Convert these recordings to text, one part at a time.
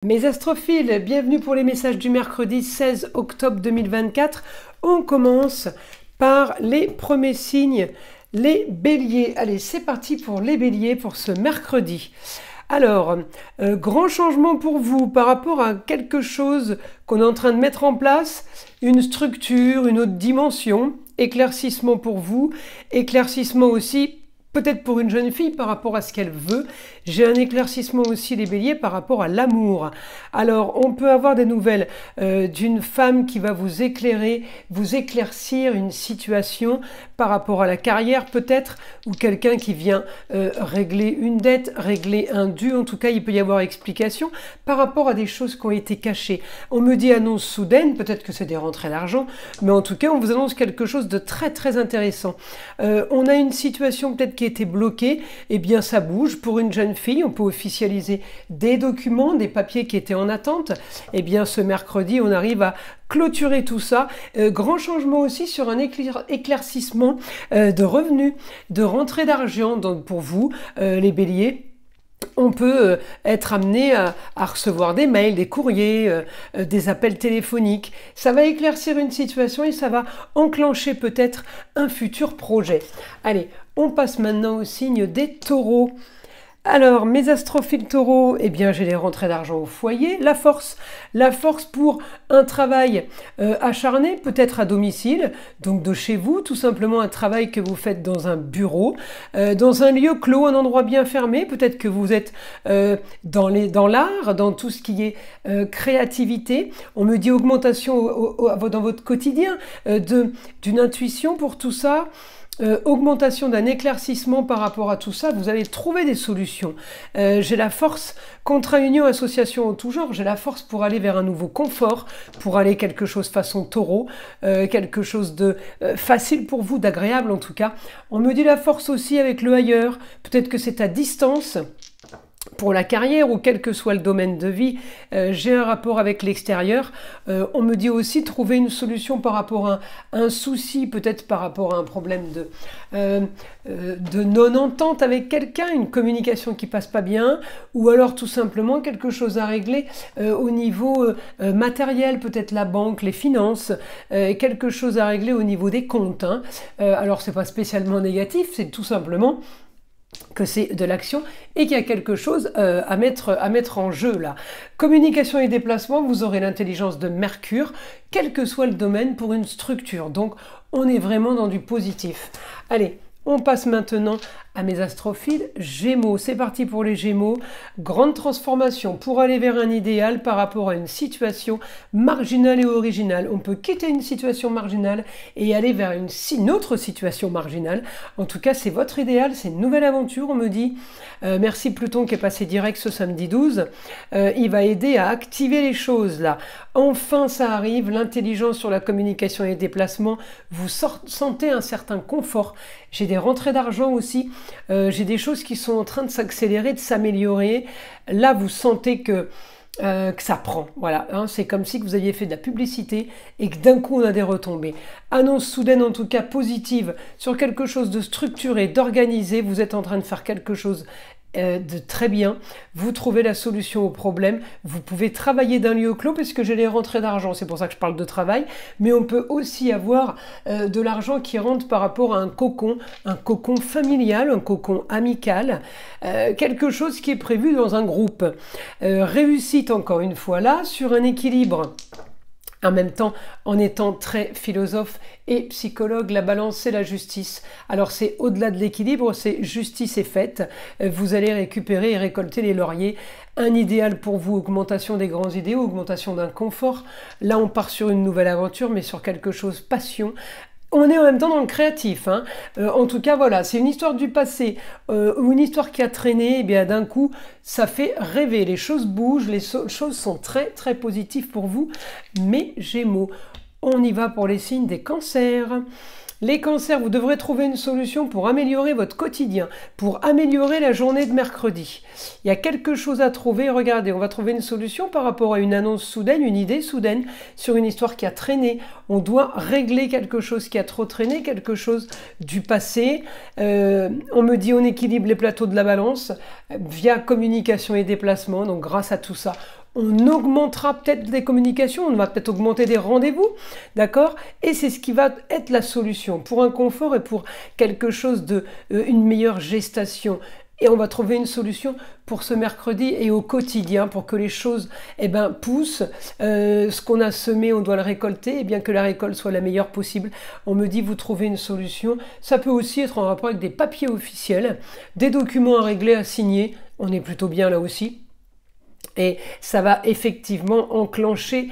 Mes astrophiles, bienvenue pour les messages du mercredi 16 octobre 2024. On commence par les premiers signes, les béliers. Allez, c'est parti pour les béliers pour ce mercredi. Alors, grand changement pour vous par rapport à quelque chose qu'on est en train de mettre en place, une structure, une autre dimension, éclaircissement pour vous, éclaircissement aussi peut-être pour une jeune fille par rapport à ce qu'elle veut. J'ai un éclaircissement aussi les béliers par rapport à l'amour. Alors on peut avoir des nouvelles d'une femme qui va vous éclairer, vous éclaircir une situation par rapport à la carrière peut-être, ou quelqu'un qui vient régler une dette, régler un dû. En tout cas il peut y avoir explication par rapport à des choses qui ont été cachées. On me dit annonce soudaine, peut-être que c'est des rentrées d'argent, mais en tout cas on vous annonce quelque chose de très très intéressant. On a une situation peut-être qui était bloquée, eh bien ça bouge pour une jeune fille, on peut officialiser des documents, des papiers qui étaient en attente. Eh bien ce mercredi, on arrive à clôturer tout ça. Grand changement aussi sur un éclaircissement de revenus, de rentrée d'argent. Donc pour vous, les béliers, on peut être amené à recevoir des mails, des courriers, des appels téléphoniques. Ça va éclaircir une situation et ça va enclencher peut-être un futur projet. Allez, on passe maintenant au signe des taureaux. Alors, mes astrophiles taureaux, eh bien, j'ai les rentrées d'argent au foyer. La force pour un travail acharné, peut-être à domicile, donc de chez vous, tout simplement un travail que vous faites dans un bureau, dans un lieu clos, un endroit bien fermé. Peut-être que vous êtes dans l'art, dans tout ce qui est créativité. On me dit augmentation dans votre quotidien, d'une intuition pour tout ça. Augmentation d'un éclaircissement par rapport à tout ça, vous allez trouver des solutions. J'ai la force, contrat, union, association en tout genre, j'ai la force pour aller vers un nouveau confort, pour aller quelque chose façon taureau, quelque chose de facile pour vous, d'agréable en tout cas. On me dit la force aussi avec le ailleurs, peut-être que c'est à distance. Pour la carrière ou quel que soit le domaine de vie, j'ai un rapport avec l'extérieur. On me dit aussi trouver une solution par rapport à un souci, peut-être par rapport à un problème de non-entente avec quelqu'un, une communication qui passe pas bien, ou alors tout simplement quelque chose à régler au niveau matériel, peut-être la banque, les finances, quelque chose à régler au niveau des comptes. Hein. Alors c'est pas spécialement négatif, c'est tout simplement que c'est de l'action et qu'il y a quelque chose à mettre en jeu là. Communication et déplacement, vous aurez l'intelligence de Mercure, quel que soit le domaine pour une structure. Donc on est vraiment dans du positif. Allez, on passe maintenant à mes astrophiles Gémeaux. C'est parti pour les Gémeaux. Grande transformation pour aller vers un idéal par rapport à une situation marginale et originale. On peut quitter une situation marginale et aller vers une autre situation marginale. En tout cas, c'est votre idéal, c'est une nouvelle aventure, on me dit. Merci Pluton qui est passé direct ce samedi 12. Il va aider à activer les choses là. Enfin, ça arrive, l'intelligence sur la communication et les déplacements. Vous sentez un certain confort. J'ai des rentrées d'argent aussi. J'ai des choses qui sont en train de s'accélérer, de s'améliorer. Là, vous sentez que ça prend. Voilà, hein, c'est comme si vous aviez fait de la publicité et que d'un coup, on a des retombées. Annonce soudaine, en tout cas positive, sur quelque chose de structuré, d'organisé. Vous êtes en train de faire quelque chose de très bien, vous trouvez la solution au problème, vous pouvez travailler d'un lieu clos puisque j'ai les rentrées d'argent, c'est pour ça que je parle de travail, mais on peut aussi avoir de l'argent qui rentre par rapport à un cocon familial, un cocon amical, quelque chose qui est prévu dans un groupe. Réussite encore une fois là, sur un équilibre. En même temps, en étant très philosophe et psychologue, la balance, c'est la justice. Alors c'est au-delà de l'équilibre, c'est justice est faite. Vous allez récupérer et récolter les lauriers. Un idéal pour vous, augmentation des grands idéaux, augmentation d'un confort. Là, on part sur une nouvelle aventure, mais sur quelque chose passion. On est en même temps dans le créatif. Hein. En tout cas, voilà, c'est une histoire du passé ou une histoire qui a traîné. Et bien d'un coup, ça fait rêver. Les choses bougent, les choses sont très très positives pour vous. Mais Gémeaux, on y va pour les signes des cancers. Les cancers, vous devrez trouver une solution pour améliorer votre quotidien, pour améliorer la journée de mercredi. Il y a quelque chose à trouver. Regardez, on va trouver une solution par rapport à une annonce soudaine, une idée soudaine sur une histoire qui a traîné. On doit régler quelque chose qui a trop traîné, quelque chose du passé. On me dit on équilibre les plateaux de la balance via communication et déplacement. Donc grâce à tout ça, on augmentera peut-être des communications, on va peut-être augmenter des rendez-vous, d'accord? Et c'est ce qui va être la solution pour un confort et pour quelque chose de une meilleure gestation. Et on va trouver une solution pour ce mercredi et au quotidien pour que les choses poussent. Ce qu'on a semé, on doit le récolter et bien que la récolte soit la meilleure possible. On me dit, vous trouvez une solution. Ça peut aussi être en rapport avec des papiers officiels, des documents à régler, à signer. On est plutôt bien là aussi. Et ça va effectivement enclencher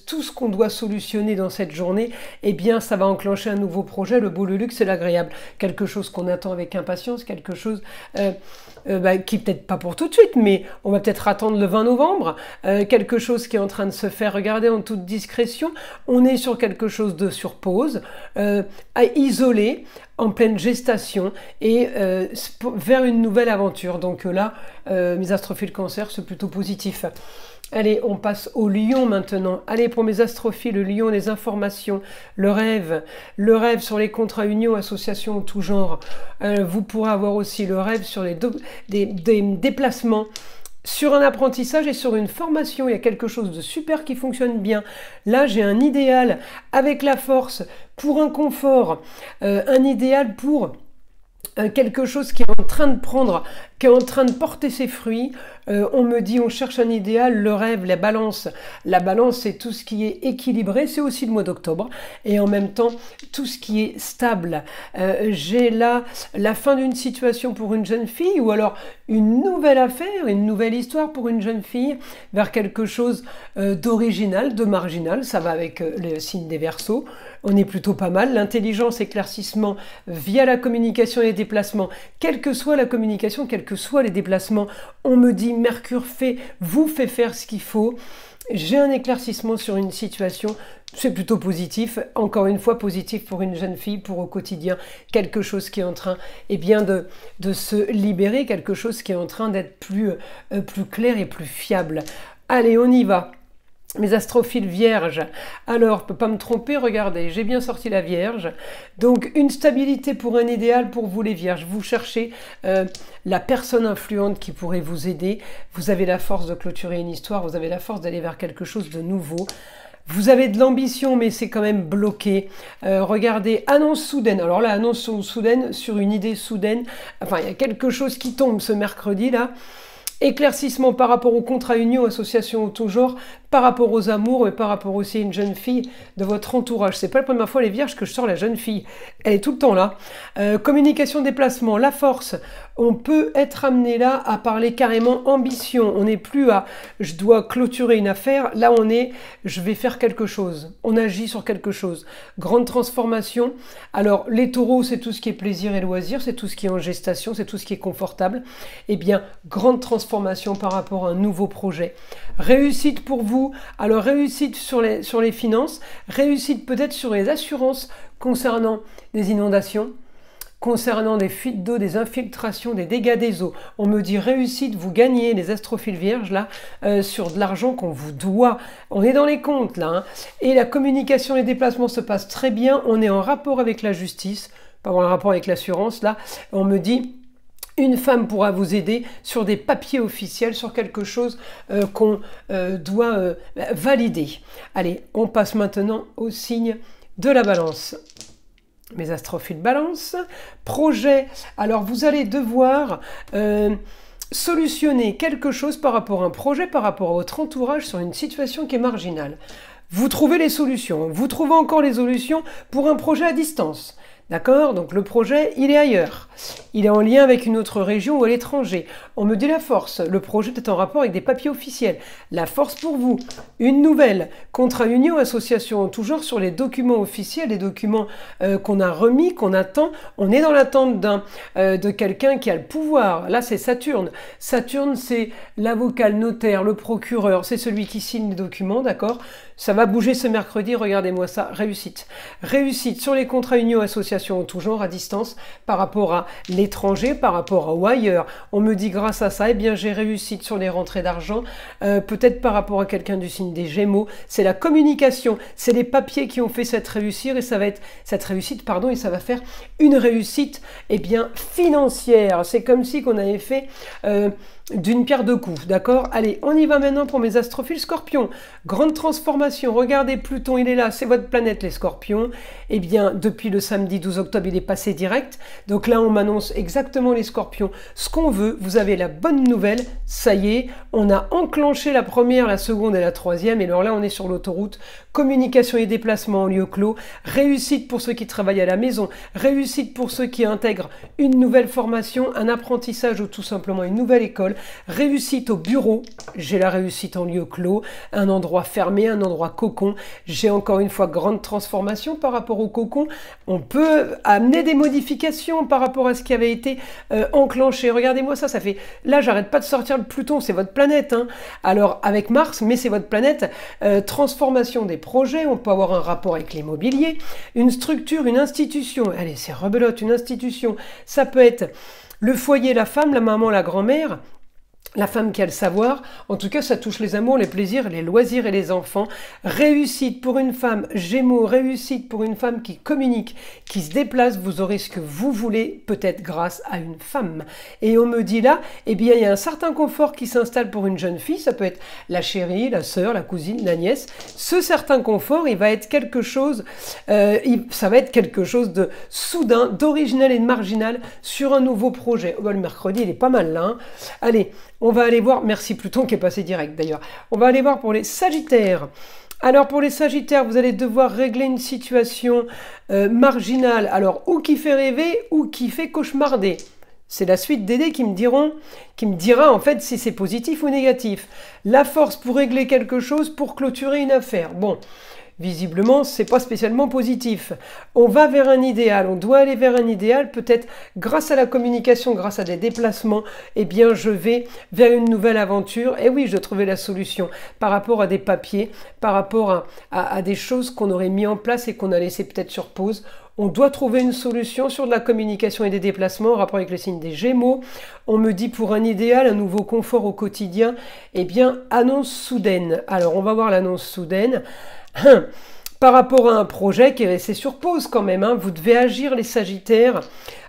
tout ce qu'on doit solutionner dans cette journée. Eh bien, ça va enclencher un nouveau projet, le beau, le luxe et l'agréable. Quelque chose qu'on attend avec impatience, quelque chose qui peut-être pas pour tout de suite, mais on va peut-être attendre le 20 novembre. Quelque chose qui est en train de se faire regarder en toute discrétion. On est sur quelque chose de sur pause, à isoler, en pleine gestation et vers une nouvelle aventure. Donc là, mes astrophiles cancer, c'est plutôt positif. Allez, on passe au lion maintenant. Allez, pour mes astrophiles, le lion, les informations, le rêve sur les contrats unions, associations en tout genre. Vous pourrez avoir aussi le rêve sur des déplacements, sur un apprentissage et sur une formation. Il y a quelque chose de super qui fonctionne bien. Là, j'ai un idéal avec la force pour un confort, un idéal pour quelque chose qui est en train de prendre, qui est en train de porter ses fruits. On me dit, on cherche un idéal, le rêve, la balance. La balance, c'est tout ce qui est équilibré, c'est aussi le mois d'octobre. Et en même temps, tout ce qui est stable. J'ai là la fin d'une situation pour une jeune fille, ou alors une nouvelle affaire, une nouvelle histoire pour une jeune fille, vers quelque chose d'original, de marginal. Ça va avec le signe des Verseaux. On est plutôt pas mal. L'intelligence, éclaircissement via la communication et les déplacements. Quelle que soit la communication, quels que soient les déplacements, on me dit Mercure vous fait faire ce qu'il faut. J'ai un éclaircissement sur une situation, c'est plutôt positif. Encore une fois, positif pour une jeune fille, pour au quotidien, quelque chose qui est en train de se libérer, quelque chose qui est en train d'être plus clair et plus fiable. Allez, on y va. Mes astrophiles vierges, alors, je ne peux pas me tromper, regardez, j'ai bien sorti la vierge. Donc, une stabilité pour un idéal pour vous les vierges. Vous cherchez la personne influente qui pourrait vous aider. Vous avez la force de clôturer une histoire, vous avez la force d'aller vers quelque chose de nouveau. Vous avez de l'ambition, mais c'est quand même bloqué. Regardez, annonce soudaine. Alors là, annonce soudaine sur une idée soudaine. Enfin, il y a quelque chose qui tombe ce mercredi-là. Éclaircissement par rapport aux contrats union, associations au tout genre, par rapport aux amours et par rapport aussi à une jeune fille de votre entourage. C'est pas la première fois les vierges que je sors la jeune fille. Elle est tout le temps là. Communication, déplacement, la force. On peut être amené là à parler carrément ambition. On n'est plus à je dois clôturer une affaire. Là on est je vais faire quelque chose. On agit sur quelque chose. Grande transformation. Alors les taureaux, c'est tout ce qui est plaisir et loisir, c'est tout ce qui est en gestation, c'est tout ce qui est confortable. Eh bien, grande transformation par rapport à un nouveau projet. Réussite pour vous. Alors réussite sur les finances, réussite peut-être sur les assurances concernant des inondations, concernant des fuites d'eau, des infiltrations, des dégâts des eaux. On me dit réussite, vous gagnez les astrophiles vierges là sur de l'argent qu'on vous doit. On est dans les comptes là. Hein. Et la communication, les déplacements se passent très bien. On est en rapport avec la justice, pas en rapport avec l'assurance là. On me dit une femme pourra vous aider sur des papiers officiels, sur quelque chose qu'on doit valider. Allez, on passe maintenant au signe de la balance. Mes astrophiles balance. Projet. Alors, vous allez devoir solutionner quelque chose par rapport à un projet, par rapport à votre entourage sur une situation qui est marginale. Vous trouvez les solutions. Vous trouvez encore les solutions pour un projet à distance. D'accord? Donc le projet, il est ailleurs. Il est en lien avec une autre région ou à l'étranger. On me dit la force. Le projet est en rapport avec des papiers officiels. La force pour vous. Une nouvelle. Contrat union, association en tout genre sur les documents officiels, les documents qu'on a remis, qu'on attend. On est dans l'attente de quelqu'un qui a le pouvoir. Là, c'est Saturne. Saturne, c'est l'avocat, le notaire, le procureur. C'est celui qui signe les documents, d'accord? Ça va bouger ce mercredi. Regardez-moi ça. Réussite. Réussite sur les contrats union, association en tout genre à distance par rapport à l'étranger, par rapport à ou ailleurs. On me dit grâce à ça, eh bien j'ai réussite sur les rentrées d'argent, peut-être par rapport à quelqu'un du signe des Gémeaux. C'est la communication, c'est les papiers qui ont fait cette réussite et ça va être cette réussite, pardon, et ça va faire une réussite, eh bien financière. C'est comme si qu'on avait fait d'une pierre deux coups, d'accord? Allez, on y va maintenant pour mes astrophiles scorpions. Grande transformation, regardez Pluton, il est là, c'est votre planète les scorpions. Eh bien, depuis le samedi 12 octobre, il est passé direct. Donc là, on m'annonce exactement les scorpions ce qu'on veut. Vous avez la bonne nouvelle, ça y est, on a enclenché la première, la seconde et la troisième. Et alors là, on est sur l'autoroute. Communication et déplacement en lieu clos. Réussite pour ceux qui travaillent à la maison. Réussite pour ceux qui intègrent une nouvelle formation, un apprentissage ou tout simplement une nouvelle école. Réussite au bureau, j'ai la réussite en lieu clos, un endroit fermé, un endroit cocon. J'ai encore une fois grande transformation par rapport au cocon. On peut amener des modifications par rapport à ce qui avait été enclenché. Regardez-moi ça, ça fait... Là, j'arrête pas de sortir le Pluton, c'est votre planète. Hein. Alors, avec Mars, mais c'est votre planète. Transformation des projets, on peut avoir un rapport avec l'immobilier, une structure, une institution. Allez, c'est rebelote, une institution. Ça peut être le foyer, la femme, la maman, la grand-mère. La femme qui a le savoir, en tout cas ça touche les amours, les plaisirs, les loisirs et les enfants. Réussite pour une femme, Gémeaux, réussite pour une femme qui communique, qui se déplace, vous aurez ce que vous voulez, peut-être grâce à une femme. Et on me dit là, eh bien il y a un certain confort qui s'installe pour une jeune fille, ça peut être la chérie, la sœur, la cousine, la nièce. Ce certain confort, il va être quelque chose, ça va être quelque chose de soudain, d'original et de marginal sur un nouveau projet. Oh, le mercredi, il est pas mal là. Hein. Allez, on va aller voir, merci Pluton qui est passé direct d'ailleurs, on va aller voir pour les Sagittaires. Alors pour les Sagittaires, vous allez devoir régler une situation marginale, alors ou qui fait rêver ou qui fait cauchemarder. C'est la suite des dés qui me dira en fait si c'est positif ou négatif. La force pour régler quelque chose, pour clôturer une affaire. Bon, visiblement, c'est pas spécialement positif. On va vers un idéal, on doit aller vers un idéal, peut-être grâce à la communication, grâce à des déplacements, eh bien je vais vers une nouvelle aventure. Et oui, je dois trouver la solution par rapport à des papiers, par rapport à des choses qu'on aurait mis en place et qu'on a laissé peut-être sur pause. On doit trouver une solution sur de la communication et des déplacements en rapport avec le signe des Gémeaux. On me dit pour un idéal, un nouveau confort au quotidien, eh bien annonce soudaine. Alors on va voir l'annonce soudaine. Par rapport à un projet qui est resté sur pause quand même, hein, vous devez agir les Sagittaires.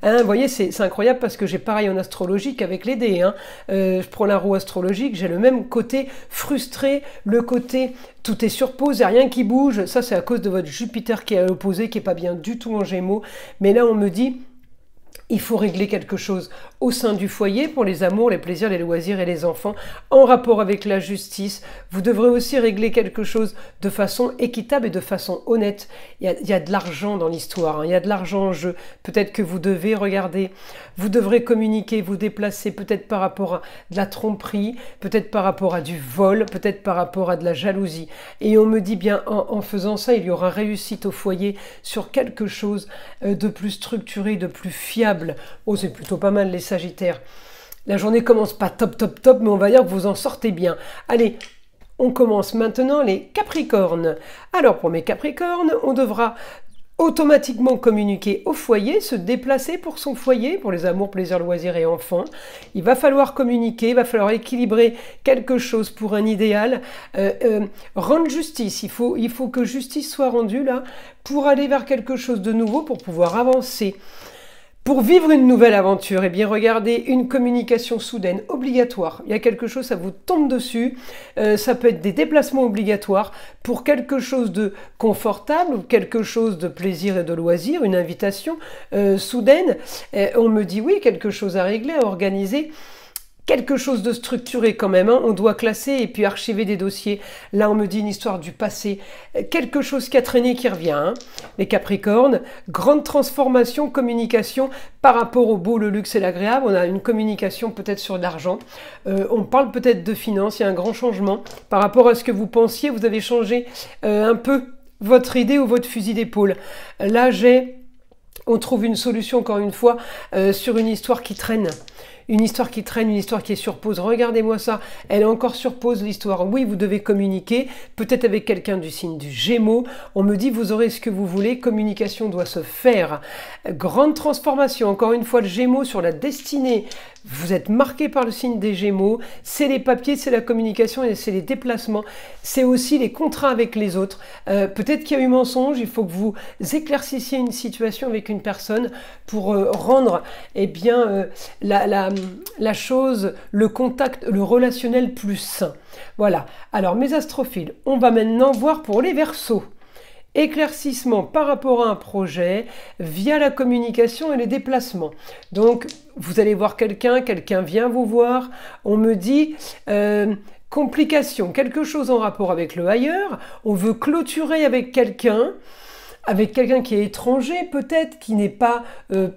Hein, vous voyez, c'est incroyable parce que j'ai pareil en astrologie qu'avec les dés. Hein. Je prends la roue astrologique, j'ai le même côté frustré, le côté tout est sur pause, il n'y a rien qui bouge. Ça, c'est à cause de votre Jupiter qui est à l'opposé, qui n'est pas bien du tout en Gémeaux. Mais là, on me dit... Il faut régler quelque chose au sein du foyer pour les amours, les plaisirs, les loisirs et les enfants en rapport avec la justice. Vous devrez aussi régler quelque chose de façon équitable et de façon honnête. Il y a de l'argent dans l'histoire, hein. Il y a de l'argent en jeu. Peut-être que vous devez regarder, vous devrez communiquer, vous déplacer peut-être par rapport à de la tromperie, peut-être par rapport à du vol, peut-être par rapport à de la jalousie. Et on me dit bien en faisant ça, il y aura réussite au foyer sur quelque chose de plus structuré, de plus fiable. Oh, c'est plutôt pas mal les Sagittaires. La journée commence pas top, mais on va dire que vous en sortez bien. Allez, on commence maintenant les Capricornes. Alors pour mes Capricornes, on devra automatiquement communiquer au foyer, se déplacer pour son foyer, pour les amours, plaisirs, loisirs et enfants. Il va falloir communiquer, il va falloir équilibrer quelque chose pour un idéal, rendre justice. Il faut que justice soit rendue là pour aller vers quelque chose de nouveau, pour pouvoir avancer. Pour vivre une nouvelle aventure, eh bien regardez, une communication soudaine obligatoire. Il y a quelque chose, ça vous tombe dessus. Ça peut être des déplacements obligatoires pour quelque chose de confortable ou quelque chose de plaisir et de loisir, une invitation soudaine. On me dit oui, quelque chose à régler, à organiser. Quelque chose de structuré quand même, hein. On doit classer et puis archiver des dossiers. Là, on me dit une histoire du passé, quelque chose qui a traîné qui revient. Hein. Les Capricornes, grande transformation, communication par rapport au beau, le luxe et l'agréable. On a une communication peut-être sur l'argent. On parle peut-être de finances, il y a un grand changement. Par rapport à ce que vous pensiez, vous avez changé un peu votre idée ou votre fusil d'épaule. Là, on trouve une solution encore une fois sur une histoire qui traîne. Une histoire qui traîne, une histoire qui est sur pause. Regardez-moi ça, elle est encore sur pause l'histoire. Oui, vous devez communiquer, peut-être avec quelqu'un du signe du Gémeaux. On me dit, vous aurez ce que vous voulez, communication doit se faire. Grande transformation, encore une fois, le Gémeaux sur la destinée. vous êtes marqué par le signe des Gémeaux, c'est les papiers, c'est la communication et c'est les déplacements, c'est aussi les contrats avec les autres. Peut-être qu'il y a eu mensonge, il faut que vous éclaircissiez une situation avec une personne pour rendre la chose, le contact, le relationnel plus sain. Voilà, alors mes astrophiles, on va maintenant voir pour les Verseaux. Éclaircissement par rapport à un projet via la communication et les déplacements. Donc, vous allez voir quelqu'un vient vous voir, on me dit complication, quelque chose en rapport avec le ailleurs, on veut clôturer avec quelqu'un qui est étranger peut-être, qui n'est pas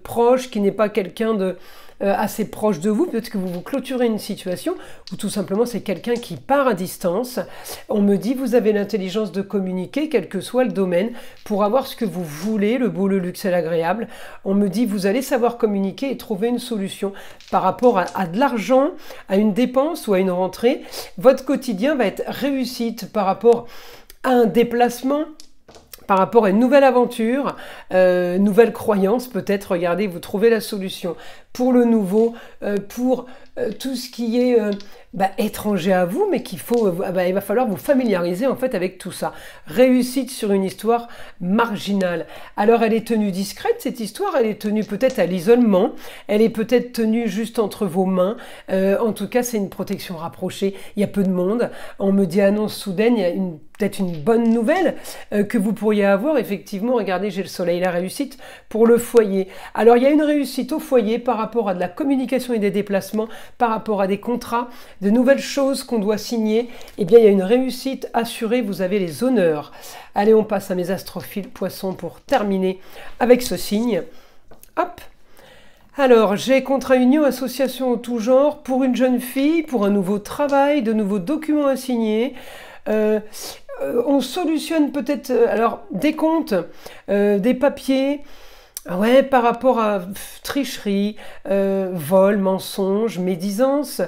proche, qui n'est pas quelqu'un de assez proche de vous, peut-être que vous clôturez une situation, ou tout simplement c'est quelqu'un qui part à distance. On me dit, vous avez l'intelligence de communiquer, quel que soit le domaine, pour avoir ce que vous voulez, le beau, le luxe et l'agréable. On me dit, vous allez savoir communiquer et trouver une solution par rapport à de l'argent, à une dépense ou à une rentrée. Votre quotidien va être réussite par rapport à un déplacement, par rapport à une nouvelle aventure, nouvelle croyance peut-être, regardez, vous trouvez la solution pour le nouveau, pour tout ce qui est étranger à vous, mais il va falloir vous familiariser en fait avec tout ça. Réussite sur une histoire marginale. Alors elle est tenue discrète cette histoire, elle est tenue peut-être à l'isolement, elle est peut-être tenue juste entre vos mains, en tout cas c'est une protection rapprochée, il y a peu de monde, on me dit annonce soudaine, il y a peut-être une bonne nouvelle que vous pourriez avoir, effectivement, regardez j'ai le soleil, la réussite pour le foyer. Alors il y a une réussite au foyer par rapport à de la communication et des déplacements, par rapport à des contrats, de nouvelles choses qu'on doit signer, eh bien il y a une réussite assurée, vous avez les honneurs. Allez, on passe à mes astrophiles poissons pour terminer avec ce signe. Hop. Alors, j'ai contrat union, association en tout genre, pour une jeune fille, pour un nouveau travail, de nouveaux documents à signer. On solutionne peut-être des comptes, des papiers, ouais, par rapport à tricherie, vol, mensonge, médisance,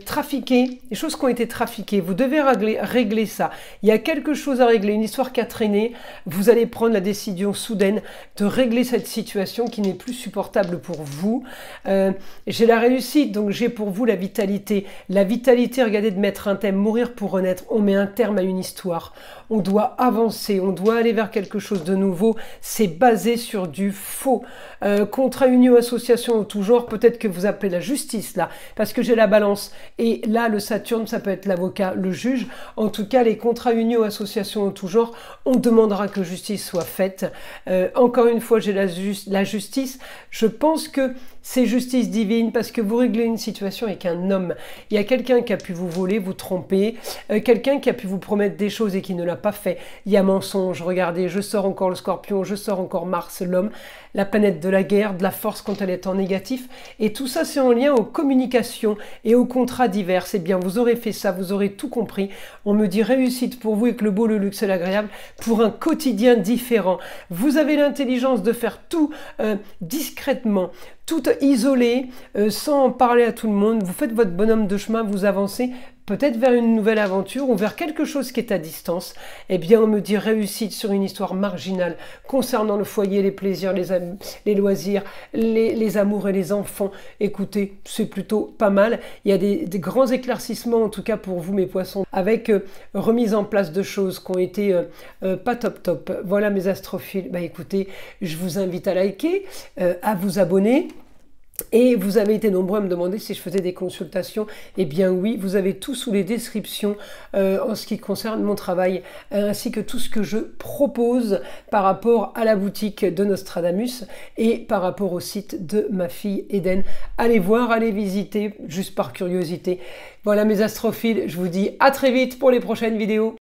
trafiquer, des choses qui ont été trafiquées. Vous devez régler ça. Il y a quelque chose à régler, une histoire qui a traîné. Vous allez prendre la décision soudaine de régler cette situation qui n'est plus supportable pour vous. J'ai la réussite, donc j'ai pour vous la vitalité. La vitalité, regardez, de mettre un thème, mourir pour renaître. On met un terme à une histoire. On doit avancer, on doit aller vers quelque chose de nouveau. C'est basé sur du faux. Contrat, union, association en tout genre, peut-être que vous appelez la justice là, parce que j'ai la balance. Et là, le Saturne, ça peut être l'avocat, le juge. En tout cas, les contrats, union, association en tout genre, on demandera que justice soit faite. Encore une fois, j'ai la justice. Je pense que c'est justice divine parce que vous réglez une situation avec un homme. Il y a quelqu'un qui a pu vous voler, vous tromper, quelqu'un qui a pu vous promettre des choses et qui ne l'a pas fait. Il y a mensonge, regardez, je sors encore le Scorpion, je sors encore Mars, l'homme, la planète de la guerre, de la force quand elle est en négatif. Et tout ça, c'est en lien aux communications et aux contrats divers. Eh bien, vous aurez fait ça, vous aurez tout compris. On me dit réussite pour vous avec le beau, le luxe et l'agréable pour un quotidien différent. Vous avez l'intelligence de faire tout discrètement, tout isolé, sans en parler à tout le monde. Vous faites votre bonhomme de chemin, vous avancez peut-être vers une nouvelle aventure ou vers quelque chose qui est à distance. Eh bien, on me dit réussite sur une histoire marginale concernant le foyer, les plaisirs, les loisirs, les amours et les enfants. Écoutez, c'est plutôt pas mal. Il y a des grands éclaircissements, en tout cas pour vous, mes poissons, avec remise en place de choses qui ont été pas top. Voilà mes astrophiles. Bah écoutez, je vous invite à liker, à vous abonner. Et vous avez été nombreux à me demander si je faisais des consultations. Eh bien oui, vous avez tout sous les descriptions en ce qui concerne mon travail, ainsi que tout ce que je propose par rapport à la boutique de Nostradamus et par rapport au site de ma fille Eden. Allez voir, allez visiter, juste par curiosité. Voilà mes astrophiles, je vous dis à très vite pour les prochaines vidéos.